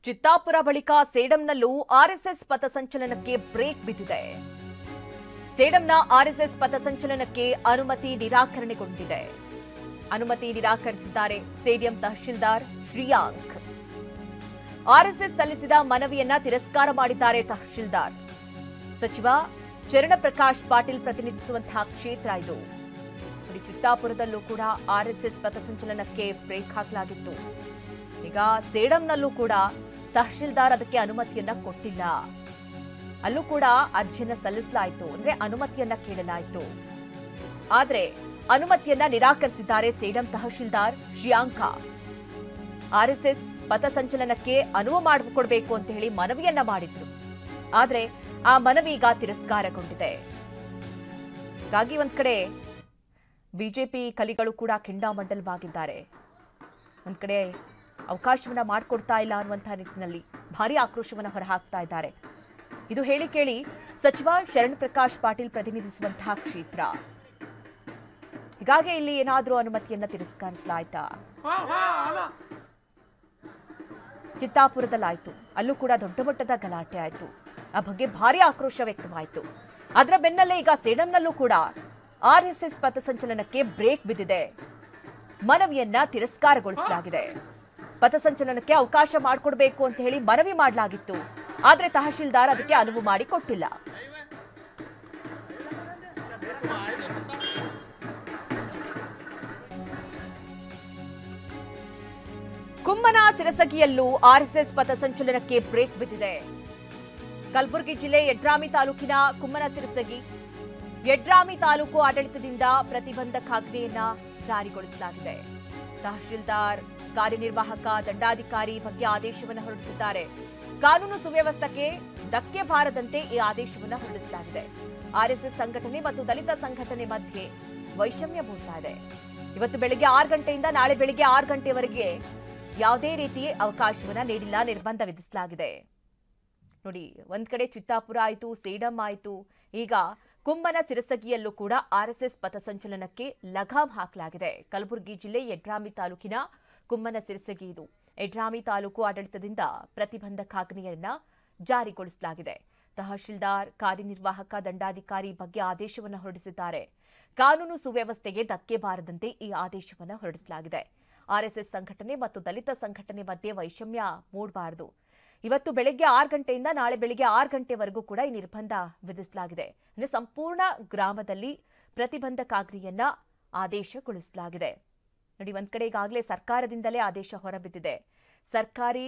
ಚಿತ್ತಾಪುರ ಬಳಿಕ ಸೇಡಂನಲ್ಲೂ RSS ಪಥಸಂಚಲನಕ್ಕೆ break ಬಿದ್ದಿದೆ. ಸೇಡಂನ RSS ಪಥಸಂಚಲನಕ್ಕೆ ಅನುಮತಿ ನಿರಾಕರಣೆಗೊಂಡಿದೆ. ಅನುಮತಿ ನಿರಾಕರಿಸಿದ್ದಾರೆ ಸೇಡಿಯಂ ತಹಶೀಲ್ದಾರ್ ಶ್ರೀಯಾಂಕ್. ಆರ್ಎಸ್ಎಸ್ ಸಲ್ಲಿಸಿದ ಮನವಿಯನ್ನ ತಿರಸ್ಕಾರ ಮಾಡಿದ್ದಾರೆ ತಹಶೀಲ್ದಾರ್. ಸಚಿವ ಚರಣಪ್ರಕಾಶ್ ಪಾಟೀಲ್ ಪ್ರತಿನಿಧಿಸುವಂತಹ ಕ್ಷೇತ್ರ ಇದು. ಚಿತ್ತಾಪುರದಲ್ಲೂ ಕೂಡ ಆರ್ಎಸ್ಎಸ್ ಪಥಸಂಚಲನಕ್ಕೆ ಬ್ರೇಕ್ ಹಾಕಲಾಗಿತ್ತು. ಈಗ ಸೇಡಂನಲ್ಲೂ ಕೂಡ ತಹಶೀಲ್ದಾರ್ ಅದಕ್ಕೆ ಅನುಮತಿಯನ್ನ ಕೊಟ್ಟಿಲ್ಲ. ಅಲ್ಲೂ ಕೂಡ ಅರ್ಜಿಯನ್ನ ಸಲ್ಲಿಸಲಾಯಿತು, ಅಂದ್ರೆ ಅನುಮತಿಯನ್ನ ಕೇಳಲಾಯಿತು. ಆದ್ರೆ ಅನುಮತಿಯನ್ನ ನಿರಾಕರಿಸಿದ್ದಾರೆ ಸೇಡಂ ತಹಶೀಲ್ದಾರ್ ಶ್ರೀಯಾಂಕ. ಆರ್ಎಸ್ಎಸ್ ಪಥಸಂಚಲನಕ್ಕೆ ಅನುವು ಮಾಡಿಕೊಡ್ಬೇಕು ಅಂತ ಹೇಳಿ ಮನವಿಯನ್ನ ಮಾಡಿದ್ರು. ಆದ್ರೆ ಆ ಮನವಿ ಈಗ ತಿರಸ್ಕಾರಗೊಂಡಿದೆ. ಹೀಗಾಗಿ ಒಂದ್ ಕಡೆ ಬಿಜೆಪಿ ಕಲಿಗಳು ಕೂಡ ಕೆಂಡಾಮಂಡಲವಾಗಿದ್ದಾರೆ. ಒಂದ್ ಕಡೆ ಅವಕಾಶವನ್ನ ಮಾಡಿಕೊಡ್ತಾ ಇಲ್ಲ ಅನ್ನುವಂತಹ ನಿಟ್ಟಿನಲ್ಲಿ ಭಾರಿ ಆಕ್ರೋಶವನ್ನ ಹೊರಹಾಕ್ತಾ ಇದ್ದಾರೆ. ಇದು ಹೇಳಿ ಕೇಳಿ ಸಚಿವ ಶರಣಪ್ರಕಾಶ್ ಪಾಟೀಲ್ ಪ್ರತಿನಿಧಿಸುವಂತಹ ಕ್ಷೇತ್ರ. ಹೀಗಾಗಿ ಇಲ್ಲಿ ಏನಾದರೂ ಅನುಮತಿಯನ್ನ ತಿರಸ್ಕರಿಸಲಾಯ್ತಾ? ಚಿತ್ತಾಪುರದಲ್ಲಾಯ್ತು, ಅಲ್ಲೂ ಕೂಡ ದೊಡ್ಡ ಮಟ್ಟದ ಗಲಾಟೆ ಆಯ್ತು. ಆ ಬಗ್ಗೆ ಭಾರಿ ಆಕ್ರೋಶ ವ್ಯಕ್ತವಾಯಿತು. ಅದರ ಬೆನ್ನಲ್ಲೇ ಈಗ ಸೇಡಂನಲ್ಲೂ ಕೂಡ ಆರ್ಎಸ್ಎಸ್ ಪಥಸಂಚಲನಕ್ಕೆ ಬ್ರೇಕ್ ಬಿದ್ದಿದೆ. ಮನವಿಯನ್ನ ತಿರಸ್ಕಾರಗೊಳಿಸಲಾಗಿದೆ. ಪಥಸಂಚಲನಕ್ಕೆ ಅವಕಾಶ ಮಾಡಿಕೊಡ್ಬೇಕು ಅಂತ ಹೇಳಿ ಮನವಿ ಮಾಡಲಾಗಿತ್ತು. ಆದ್ರೆ ತಹಶೀಲ್ದಾರ್ ಅದಕ್ಕೆ ಅನುವು ಮಾಡಿಕೊಟ್ಟಿಲ್ಲ. ಕುಮ್ಮನ ಸಿರಸಗಿಯಲ್ಲೂ ಆರ್ಎಸ್ಎಸ್ ಪಥಸಂಚಲನಕ್ಕೆ ಬ್ರೇಕ್ ಬಿದ್ದಿದೆ. ಕಲಬುರಗಿ ಜಿಲ್ಲೆ ಯಡ್ರಾಮಿ ತಾಲೂಕಿನ ಕುಮ್ಮನ ಸಿರಸಗಿ ಯಡ್ರಾಮಿ ತಾಲೂಕು ಆಡಳಿತದಿಂದ ಪ್ರತಿಬಂಧಕಾಜ್ಞೆಯನ್ನ ಜಾರಿಗೊಳಿಸಲಾಗಿದೆ. ತಹಶೀಲ್ದಾರ್ ಕಾರ್ಯನಿರ್ವಾಹಕ ದಂಡಾಧಿಕಾರಿ ಬಗ್ಗೆ ಆದೇಶವನ್ನು ಹೊರಡಿಸಿದ್ದಾರೆ. ಕಾನೂನು ಸುವ್ಯವಸ್ಥೆಗೆ ಧಕ್ಕೆ ಬಾರದಂತೆ ಈ ಆದೇಶವನ್ನು ಹೊರಡಿಸಲಾಗಿದೆ. ಆರ್ಎಸ್ಎಸ್ ಸಂಘಟನೆ ಮತ್ತು ದಲಿತ ಸಂಘಟನೆ ಮಧ್ಯೆ ವೈಷಮ್ಯ ಮೂಡ್ತಾ ಇದೆ. ಇವತ್ತು ಬೆಳಗ್ಗೆ 6 ಗಂಟೆಯಿಂದ ನಾಳೆ ಬೆಳಗ್ಗೆ 6 ಗಂಟೆವರೆಗೆ ಯಾವುದೇ ರೀತಿ ಅವಕಾಶವನ್ನ ನೀಡಿಲ್ಲ, ನಿರ್ಬಂಧ ವಿಧಿಸಲಾಗಿದೆ. ನೋಡಿ, ಒಂದ್ ಕಡೆ ಚಿತ್ತಾಪುರ ಆಯಿತು, ಸೇಡಂ ಆಯಿತು, ಈಗ ಕುಮ್ಮನ ಸಿರಸಗಿಯಲ್ಲೂ ಕೂಡ ಆರ್ಎಸ್ಎಸ್ ಪಥಸಂಚಲನಕ್ಕೆ ಲಗಾಮ್ ಹಾಕಲಾಗಿದೆ. ಕಲಬುರಗಿ ಜಿಲ್ಲೆ ಯಡ್ರಾಮಿ ತಾಲೂಕಿನ ಕುಮ್ಮನ ಸಿರಸಗಿ ಇದು. ಯಡ್ರಾಮಿ ತಾಲೂಕು ಆಡಳಿತದಿಂದ ಪ್ರತಿಬಂಧಕಾಜ್ಞೆಯನ್ನ ಜಾರಿಗೊಳಿಸಲಾಗಿದೆ. ತಹಶೀಲ್ದಾರ್ ಕಾರ್ಯನಿರ್ವಾಹಕ ದಂಡಾಧಿಕಾರಿ ಬಗ್ಗೆ ಆದೇಶವನ್ನು ಹೊರಡಿಸಿದ್ದಾರೆ. ಕಾನೂನು ಸುವ್ಯವಸ್ಥೆಗೆ ಧಕ್ಕೆ ಬಾರದಂತೆ ಈ ಆದೇಶವನ್ನು ಹೊರಡಿಸಲಾಗಿದೆ. ಆರ್ಎಸ್ಎಸ್ ಸಂಘಟನೆ ಮತ್ತು ದಲಿತ ಸಂಘಟನೆ ಮಧ್ಯೆ ವೈಷಮ್ಯ ಮೂಡಬಾರದು. ಇವತ್ತು ಬೆಳಗ್ಗೆ 6 ಗಂಟೆಯಿಂದ ನಾಳೆ ಬೆಳಗ್ಗೆ 6 ಗಂಟೆವರೆಗೂ ಕೂಡ ಈ ನಿರ್ಬಂಧ ವಿಧಿಸಲಾಗಿದೆ. ಅಂದ್ರೆ ಸಂಪೂರ್ಣ ಗ್ರಾಮದಲ್ಲಿ ಪ್ರತಿಬಂಧಕಾಜ್ಞೆಯನ್ನ ಆದೇಶಗೊಳಿಸಲಾಗಿದೆ. ನೋಡಿ, ಒಂದ್ ಕಡೆ ಈಗಾಗಲೇ ಸರ್ಕಾರದಿಂದಲೇ ಆದೇಶ ಹೊರಬಿದ್ದಿದೆ. ಸರ್ಕಾರಿ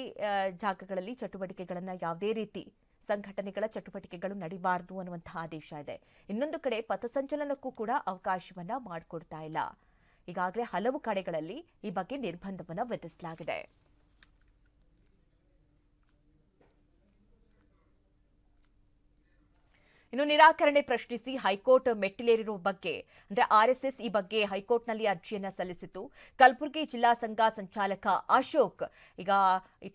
ಜಾಗಗಳಲ್ಲಿ ಚಟುವಟಿಕೆಗಳನ್ನ ಯಾವುದೇ ರೀತಿ ಸಂಘಟನೆಗಳ ಚಟುವಟಿಕೆಗಳು ನಡೀಬಾರದು ಅನ್ನುವಂತಹ ಆದೇಶ ಇದೆ. ಇನ್ನೊಂದು ಕಡೆ ಪಥಸಂಚಲನಕ್ಕೂ ಕೂಡ ಅವಕಾಶವನ್ನ ಮಾಡಿಕೊಡ್ತಾ ಇಲ್ಲ. ಈಗಾಗಲೇ ಹಲವು ಕಡೆಗಳಲ್ಲಿ ಈ ಬಗ್ಗೆ ನಿರ್ಬಂಧವನ್ನ ವಿಧಿಸಲಾಗಿದೆ. ಇನ್ನು ನಿರಾಕರಣೆ ಪ್ರಶ್ನಿಸಿ ಹೈಕೋರ್ಟ್ ಮೆಟ್ಟಿಲೇರಿರುವ ಬಗ್ಗೆ, ಅಂದ್ರೆ ಆರ್ಎಸ್ಎಸ್ ಈ ಬಗ್ಗೆ ಹೈಕೋರ್ಟ್ನಲ್ಲಿ ಅರ್ಜಿಯನ್ನ ಸಲ್ಲಿಸಿತು. ಕಲಬುರಗಿ ಜಿಲ್ಲಾ ಸಂಘ ಸಂಚಾಲಕ ಅಶೋಕ್ ಈಗ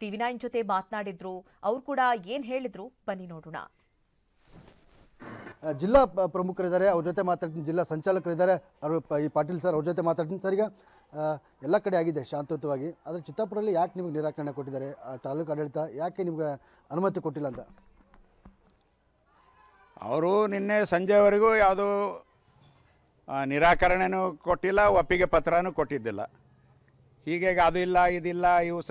TV9 ಜೊತೆ ಮಾತನಾಡಿದ್ರು. ಅವ್ರು ಕೂಡ ಏನ್ ಹೇಳಿದ್ರು ಬನ್ನಿ ನೋಡೋಣ. ಜಿಲ್ಲಾ ಪ್ರಮುಖರಿದ್ದಾರೆ, ಅವ್ರ ಜೊತೆ ಮಾತಾಡ್ತೀನಿ. ಜಿಲ್ಲಾ ಸಂಚಾಲಕರಿದ್ದಾರೆ, ಅವರು ಈ ಪಾಟೀಲ್ ಸರ್, ಅವ್ರ ಜೊತೆ ಮಾತಾಡ್ತೀನಿ. ಸರ್, ಈಗ ಎಲ್ಲ ಕಡೆ ಆಗಿದೆ ಶಾಂತಯುತವಾಗಿ, ಆದರೆ ಚಿತ್ತಾಪುರಲ್ಲಿ ಯಾಕೆ ನಿಮಗೆ ನಿರಾಕರಣೆ ಕೊಟ್ಟಿದ್ದಾರೆ? ತಾಲೂಕು ಆಡಳಿತ ಯಾಕೆ ನಿಮ್ಗೆ ಅನುಮತಿ ಕೊಟ್ಟಿಲ್ಲ ಅಂತ? ಅವರು ನಿನ್ನೆ ಸಂಜೆವರೆಗೂ ಯಾವುದೂ ನಿರಾಕರಣೆನೂ ಕೊಟ್ಟಿಲ್ಲ, ಒಪ್ಪಿಗೆ ಪತ್ರನೂ ಕೊಟ್ಟಿದ್ದಿಲ್ಲ. ಹೀಗಾಗಿ ಅದು ಇಲ್ಲ, ಇದಿಲ್ಲ, ಇವು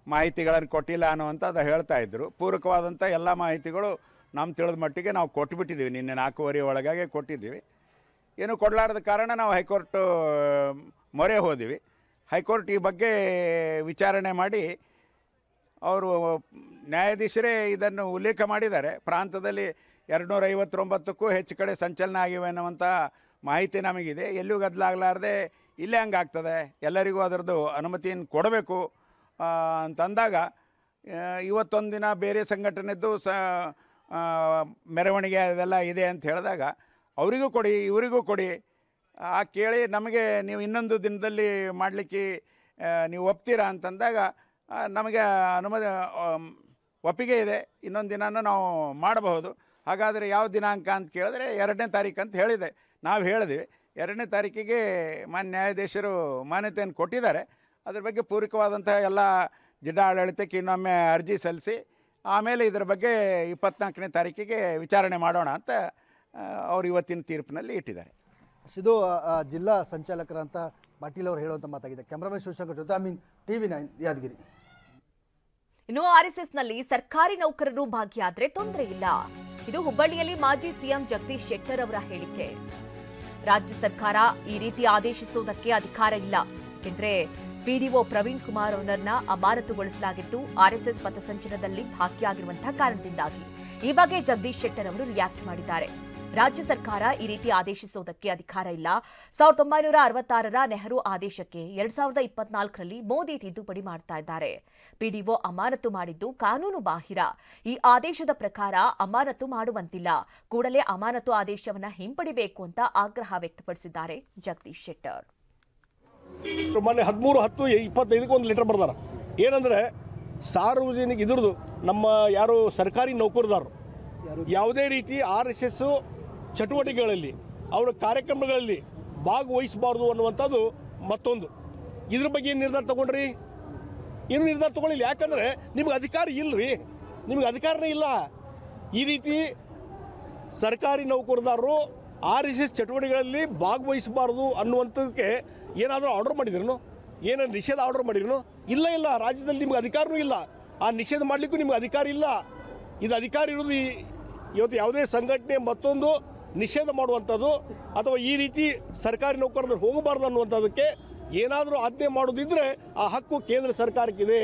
ಮಾಹಿತಿಗಳನ್ನು ಕೊಟ್ಟಿಲ್ಲ ಅನ್ನುವಂಥದ್ದು ಹೇಳ್ತಾ ಇದ್ದರು. ಪೂರಕವಾದಂಥ ಎಲ್ಲ ಮಾಹಿತಿಗಳು ನಮ್ಮ ತಿಳಿದ ಮಟ್ಟಿಗೆ ನಾವು ಕೊಟ್ಟುಬಿಟ್ಟಿದ್ದೀವಿ. ನಿನ್ನೆ 4:15 ಒಳಗಾಗಿ ಕೊಟ್ಟಿದ್ದೀವಿ. ಏನು ಕೊಡಲಾರದ ಕಾರಣ ನಾವು ಹೈಕೋರ್ಟ್ ಮೊರೆ ಹೋದಿವಿ. ಹೈಕೋರ್ಟ್ ಈ ಬಗ್ಗೆ ವಿಚಾರಣೆ ಮಾಡಿ ಅವರು ನ್ಯಾಯಾಧೀಶರೇ ಇದನ್ನು ಉಲ್ಲೇಖ ಮಾಡಿದ್ದಾರೆ. ಪ್ರಾಂತದಲ್ಲಿ 259ಕ್ಕೂ ಹೆಚ್ಚು ಕಡೆ ಸಂಚಲನ ಆಗಿವೆ ಅನ್ನುವಂಥ ಮಾಹಿತಿ ನಮಗಿದೆ. ಎಲ್ಲಿಯೂ ಗದ್ದಲಾಗಲಾರ್ದೆ ಇಲ್ಲೇ ಹಂಗಾಗ್ತದೆ, ಎಲ್ಲರಿಗೂ ಅದರದ್ದು ಅನುಮತಿಯನ್ನು ಕೊಡಬೇಕು ಅಂತಂದಾಗ ಇವತ್ತೊಂದು ದಿನ ಬೇರೆ ಸಂಘಟನೆದ್ದು ಮೆರವಣಿಗೆ ಅದೆಲ್ಲ ಇದೆ ಅಂತ ಹೇಳಿದಾಗ ಅವರಿಗೂ ಕೊಡಿ, ಇವರಿಗೂ ಕೊಡಿ. ಕೇಳಿ ನಮಗೆ ನೀವು ಇನ್ನೊಂದು ದಿನದಲ್ಲಿ ಮಾಡಲಿಕ್ಕೆ ನೀವು ಒಪ್ತೀರಾ ಅಂತಂದಾಗ ನಮಗೆ ಒಪ್ಪಿಗೆ ಇದೆ, ಇನ್ನೊಂದು ದಿನನೂ ನಾವು ಮಾಡಬಹುದು. ಹಾಗಾದರೆ ಯಾವ ದಿನಾಂಕ ಅಂತ ಕೇಳಿದ್ರೆ 2ನೇ ತಾರೀಕು ಅಂತ ಹೇಳಿದೆ. ನಾವು ಹೇಳಿದ್ವಿ 2ನೇ ತಾರೀಕಿಗೆ ಮಾನ್ಯ ನ್ಯಾಯಾಧೀಶರು ಮಾನ್ಯತೆಯನ್ನು ಕೊಟ್ಟಿದ್ದಾರೆ. ಅದ್ರ ಬಗ್ಗೆ ಪೂರಕವಾದಂಥ ಎಲ್ಲ ಜಿಲ್ಲಾಡಳಿತಕ್ಕೆ ಇನ್ನೊಮ್ಮೆ ಅರ್ಜಿ ಸಲ್ಲಿಸಿ ಆಮೇಲೆ ಇದರ ಬಗ್ಗೆ 24ನೇ ತಾರೀಕಿಗೆ ವಿಚಾರಣೆ ಮಾಡೋಣ ಅಂತ ಅವರು ಇವತ್ತಿನ ತೀರ್ಪಿನಲ್ಲಿ ಇಟ್ಟಿದ್ದಾರೆ. ಇದು ಜಿಲ್ಲಾ ಸಂಚಾಲಕರಂತ ಪಾಟೀಲ್ ಅವರು ಹೇಳುವಂಥ ಮಾತಾಗಿದೆ. ಕ್ಯಾಮ್ರಾಮನ್ ಶಿವಶಂಕರ್ ಜೊತೆ ಅಮೀನ್, TV9 ಯಾದಗಿರಿ. ಇನ್ನು RSSನಲ್ಲಿ ಸರ್ಕಾರಿ ನೌಕರರು ಭಾಗಿಯಾದ್ರೆ ತೊಂದರೆ ಇಲ್ಲ. ಇದು ಹುಬ್ಬಳ್ಳಿಯಲ್ಲಿ ಮಾಜಿ ಸಿಎಂ ಜಗದೀಶ್ ಶೆಟ್ಟರ್ ಅವರ ಹೇಳಿಕೆ. ರಾಜ್ಯ ಸರ್ಕಾರ ಈ ರೀತಿ ಆದೇಶಿಸುವುದಕ್ಕೆ ಅಧಿಕಾರ ಇಲ್ಲ. ಯಾಕೆಂದ್ರೆ PDO ಪ್ರವೀಣ್ ಕುಮಾರ್ ಅವರನ್ನ ಅಮಾನತುಗೊಳಿಸಲಾಗಿದ್ದು RSS ಪಥಸಂಚಲನದಲ್ಲಿ ಭಾಗಿಯಾಗಿರುವಂತಹ ಕಾರಣದಿಂದಾಗಿ. ಈ ಬಗ್ಗೆ ಜಗದೀಶ್ ಶೆಟ್ಟರ್ ಅವರು ರಿಯಾಕ್ಟ್ ಮಾಡಿದ್ದಾರೆ. ರಾಜ್ಯ ಸರ್ಕಾರ ಈ ರೀತಿ ಆದೇಶಿಸುವುದಕ್ಕೆ ಅಧಿಕಾರ ಇಲ್ಲ. 1966ರ ನೆಹರು ಆದೇಶಕ್ಕೆ 2024ರಲ್ಲಿ ಮೋದಿ ತಿದ್ದುಪಡಿ ಮಾಡ್ತಾ ಇದ್ದಾರೆ. PDO ಅಮಾನತು ಮಾಡಿದ್ದು ಕಾನೂನು ಬಾಹಿರ. ಈ ಆದೇಶದ ಪ್ರಕಾರ ಅಮಾನತು ಮಾಡುವಂತಿಲ್ಲ. ಕೂಡಲೇ ಅಮಾನತು ಆದೇಶವನ್ನ ಹಿಂಪಡಿಬೇಕು ಅಂತ ಆಗ್ರಹ ವ್ಯಕ್ತಪಡಿಸಿದ್ದಾರೆ ಜಗದೀಶ್ ಶೆಟ್ಟರ್. ಮೊನ್ನೆ 13/10/25 ಒಂದು ಲೆಟರ್ ಬರ್ದಾರ. ಏನಂದ್ರೆ ಸಾರ್ವಜನಿಕ ಇದ್ರದ್ದು ನಮ್ಮ ಯಾರು ಸರ್ಕಾರಿ ನೌಕರದಾರರು ಯಾವುದೇ ರೀತಿ RSS ಚಟುವಟಿಕೆಗಳಲ್ಲಿ ಅವರ ಕಾರ್ಯಕ್ರಮಗಳಲ್ಲಿ ಭಾಗವಹಿಸಬಾರ್ದು ಅನ್ನುವಂಥದ್ದು ಮತ್ತೊಂದು. ಇದ್ರ ಬಗ್ಗೆ ಏನು ನಿರ್ಧಾರ ತಗೊಂಡ್ರಿ? ಏನು ನಿರ್ಧಾರ ತಗೊಳ್ಳಿಲ್ಲ. ಯಾಕಂದರೆ ನಿಮ್ಗೆ ಅಧಿಕಾರ ಇಲ್ಲರಿ, ನಿಮ್ಗೆ ಅಧಿಕಾರನೇ ಇಲ್ಲ. ಈ ರೀತಿ ಸರ್ಕಾರಿ ನೌಕರದಾರರು RSS ಚಟುವಟಿಕೆಗಳಲ್ಲಿ ಭಾಗವಹಿಸಬಾರ್ದು ಅನ್ನುವಂಥದ್ದಕ್ಕೆ ಏನಾದರೂ ಆರ್ಡರ್ ಮಾಡಿದ್ರೇನು? ಏನಾದ್ರು ನಿಷೇಧ ಆರ್ಡರ್ ಮಾಡಿದ್ರೇನು? ಇಲ್ಲ ಇಲ್ಲ, ರಾಜ್ಯದಲ್ಲಿ ನಿಮ್ಗೆ ಅಧಿಕಾರನೂ ಇಲ್ಲ. ಆ ನಿಷೇಧ ಮಾಡಲಿಕ್ಕೂ ನಿಮ್ಗೆ ಅಧಿಕಾರ ಇಲ್ಲ. ಇದು ಅಧಿಕಾರ ಇರೋದು ಇವತ್ತು ಯಾವುದೇ ಸಂಘಟನೆ ಮತ್ತೊಂದು ನಿಷೇಧ ಮಾಡುವಂಥದ್ದು ಅಥವಾ ಈ ರೀತಿ ಸರ್ಕಾರಿ ನೌಕರರು ಹೋಗಬಾರ್ದು ಅನ್ನುವಂಥದ್ದಕ್ಕೆ ಏನಾದರೂ ಆಜ್ಞೆ ಮಾಡೋದಿದ್ದರೆ ಆ ಹಕ್ಕು ಕೇಂದ್ರ ಸರ್ಕಾರಕ್ಕಿದೆ.